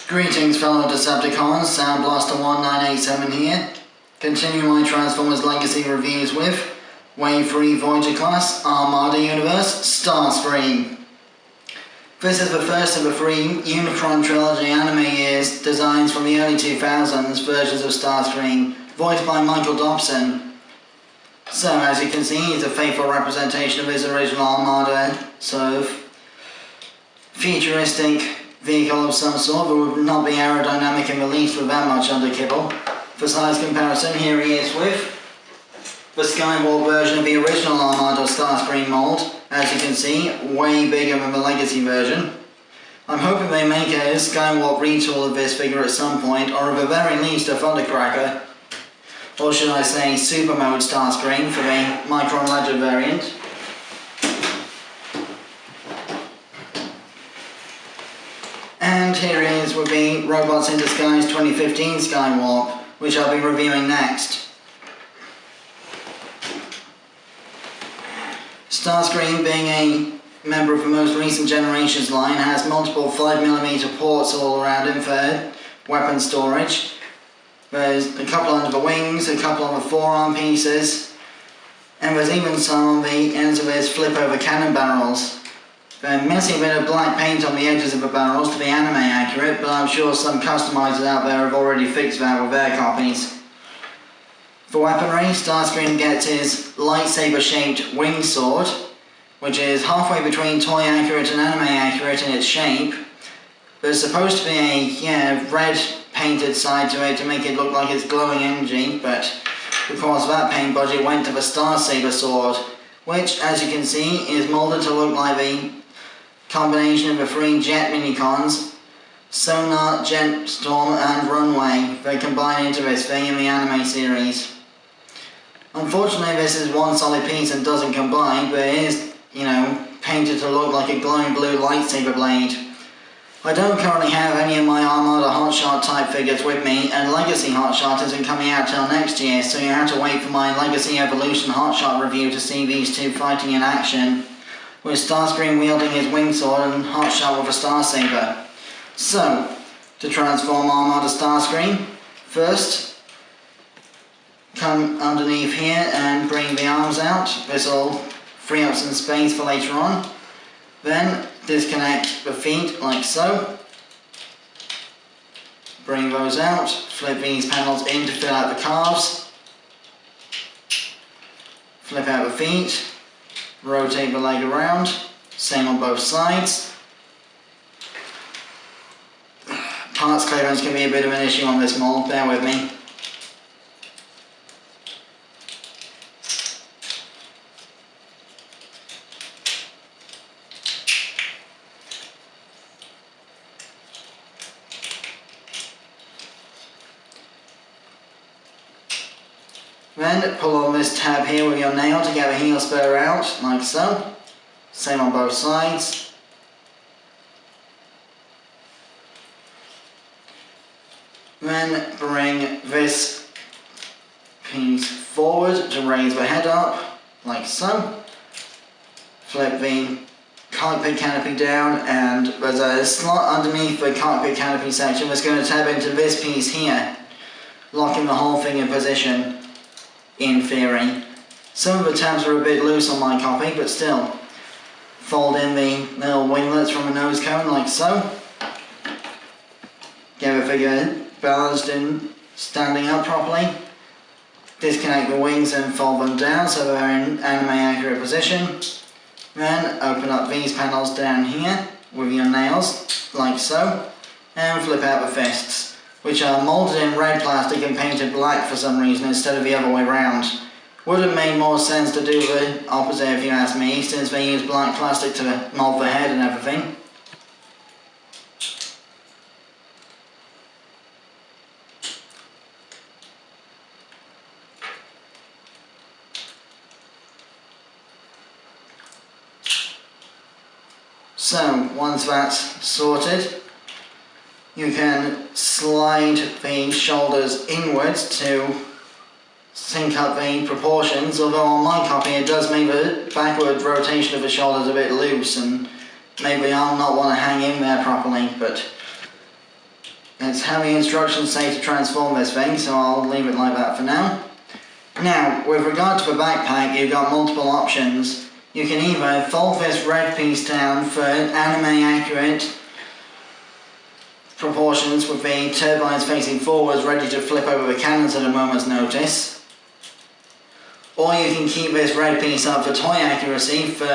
Greetings fellow Decepticons, Sound Blaster 1987 here. Continuing my Transformers Legacy reviews with Wave 3 Voyager class, Armada Universe, Starscream. This is the first of the three Unicron trilogy anime years designs from the early 2000s versions of Starscream, voiced by Michael Dobson. So as you can see, he's a faithful representation of his original Armada, sort of futuristic vehicle of some sort, but would not be aerodynamic in the least with that much under kibble. For size comparison, here he is with the Skywarp version of the original Armada Starscream mold. As you can see, way bigger than the Legacy version. I'm hoping they make a Skywarp retool of this figure at some point, or at the very least a Thundercracker. Or should I say Super Mode Starscream for the Micron Ledger variant. And here he is with the Robots in Disguise 2015 Skywarp, which I'll be reviewing next. Starscream, being a member of the most recent generations line, has multiple 5mm ports all around him for weapon storage. There's a couple under the wings, a couple on the forearm pieces, and there's even some on the ends of his flip-over cannon barrels. They're missing a bit of black paint on the edges of the barrels to be anime accurate, but I'm sure some customizers out there have already fixed that with their copies. For weaponry, Starscream gets his lightsaber-shaped wing sword, which is halfway between toy accurate and anime accurate in its shape. There's supposed to be a red painted side to it to make it look like it's glowing energy, but because that paint budget went to the Star Saber sword, which, as you can see, is molded to look like the combination of the three jet minicons, Sonar, Jet, Storm and Runway. They combine into this thing in the anime series. Unfortunately, this is one solid piece and doesn't combine, but it is, painted to look like a glowing blue lightsaber blade. I don't currently have any of my Armada Hot Shot type figures with me, and Legacy Hot Shot isn't coming out till next year, so you have to wait for my Legacy Evolution Hot Shot review to see these two fighting in action, with Starscream wielding his wing sword and Hot Shot with a Star Saber. So, to transform Armada Starscream, first come underneath here and bring the arms out. This will free up some space for later on. Then disconnect the feet like so. Bring those out, flip these panels in to fill out the calves. Flip out the feet, rotate the leg around, same on both sides. Parts clearance can be a bit of an issue on this mold, bear with me. Then pull on this tab here with your nail to get the heel spur out, like so. Same on both sides. Then bring this piece forward to raise the head up, like so. Flip the cockpit canopy down, and there's a slot underneath the cockpit canopy section that's going to tab into this piece here, locking the whole thing in position. In theory. Some of the tabs are a bit loose on my copy, but still. Fold in the little winglets from the nose cone like so. Get the figure balanced and standing up properly. Disconnect the wings and fold them down so they're in anime accurate position. Then open up these panels down here with your nails, like so, and flip out the fists, which are molded in red plastic and painted black for some reason instead of the other way round. Would have made more sense to do the opposite if you ask me, since they use black plastic to mold the head and everything. So, once that's sorted, you can slide the shoulders inwards to sync up the proportions, although on my copy it does make the backward rotation of the shoulders a bit loose and maybe I'll not want to hang in there properly, but It's how the instructions say to transform this thing, so I'll leave it like that for now. Now, with regard to the backpack, you've got multiple options. You can either fold this red piece down for anime accurate proportions with the turbines facing forwards ready to flip over the cannons at a moment's notice. Or you can keep this red piece up for toy accuracy for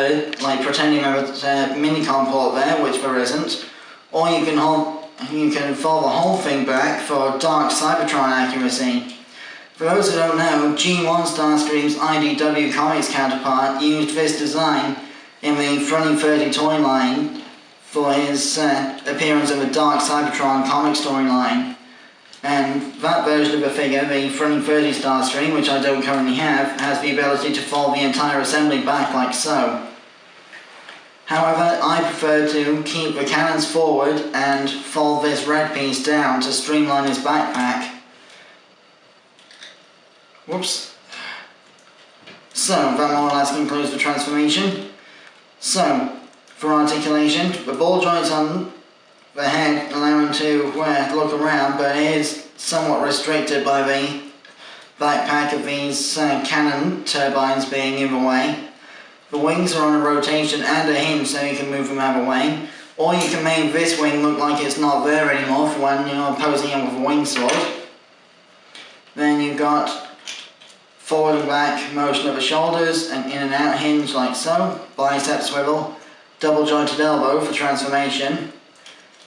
like pretending there's a minicom port there, which there isn't. Or you can fold the whole thing back for Dark Cybertron accuracy. For those who don't know, G1 Starscream's IDW Comics counterpart used this design in the Funny 30 toy line for his appearance in the Dark Cybertron comic storyline. And that version of the figure, the Funny 30 Starscream, which I don't currently have, has the ability to fold the entire assembly back like so. However, I prefer to keep the cannons forward and fold this red piece down to streamline his backpack. Whoops. So, that more or less concludes the transformation. So, for articulation, the ball joints on the head allow him to look around, but it is somewhat restricted by the backpack of these cannon turbines being in the way. The wings are on a rotation and a hinge, so you can move them out of the way. Or you can make this wing look like it's not there anymore for when you're posing it with a wing sword. Then you've got forward and back motion of the shoulders, and in and out hinge like so, bicep swivel, double jointed elbow for transformation.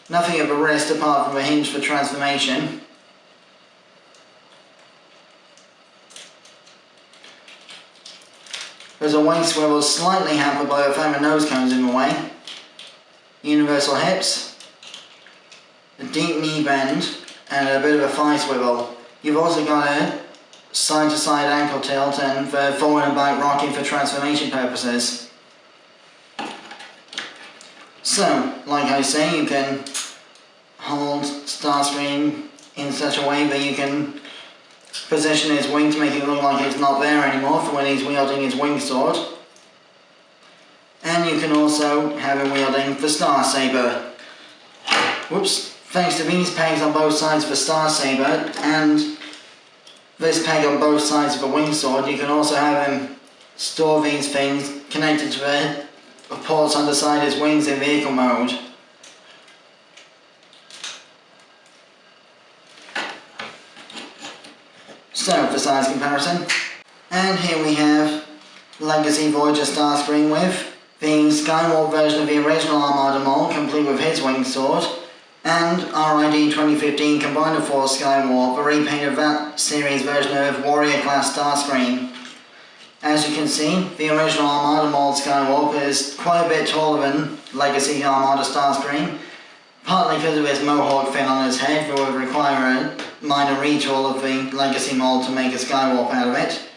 Nothing at the wrist apart from the hinge for transformation. There's a wing swivel slightly hampered by the fact the nose cone's in the way. Universal hips, a deep knee bend, and a bit of a thigh swivel. You've also got a side-to-side ankle tilt and for forward and back rocking for transformation purposes. So, like I say, you can hold Starscream in such a way that you can position his wing to make it look like it's not there anymore for when he's wielding his wing sword. And you can also have him wielding the Star Saber. Whoops. Thanks to these pegs on both sides of the Star Saber and this peg on both sides of the wing sword, you can also have him store these things connected to the ports on the side of his wings in vehicle mode. So, for size comparison, and here we have Legacy Voyager Starscream with the Skywarp version of the original Armada mold, complete with his wing sword, and RID 2015 Combiner Force Skywarp, a repaint of that series version of Warrior Class Starscream. As you can see, the original Armada mold Skywarp is quite a bit taller than Legacy Armada Starscream, partly because of his mohawk fin on his head that would require a minor retool of the Legacy mold to make a Skywarp out of it.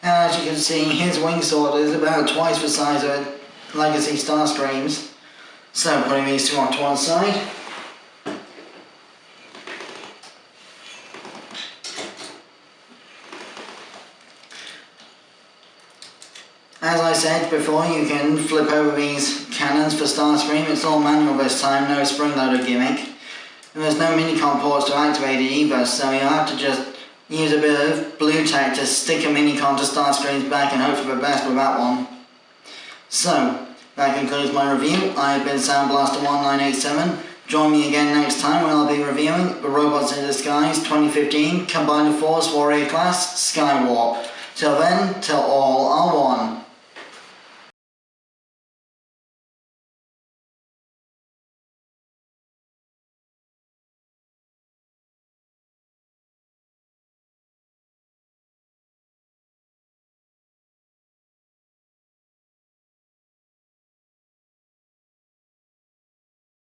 And as you can see, his wing sword is about twice the size of Legacy Starscream's. So, putting these two off to one side. As I said before, you can flip over these cannons for Starscream. It's all manual this time, no spring-loaded gimmick. And there's no minicom ports to activate it either, so you'll have to just use a bit of blue tack to stick a minicom to Starscream's back and hope for the best with that one. So, that concludes my review. I have been Soundblaster1987. Join me again next time when I'll be reviewing the Robots in Disguise 2015 Combiner Force Warrior Class Skywarp. Till then, till all are one.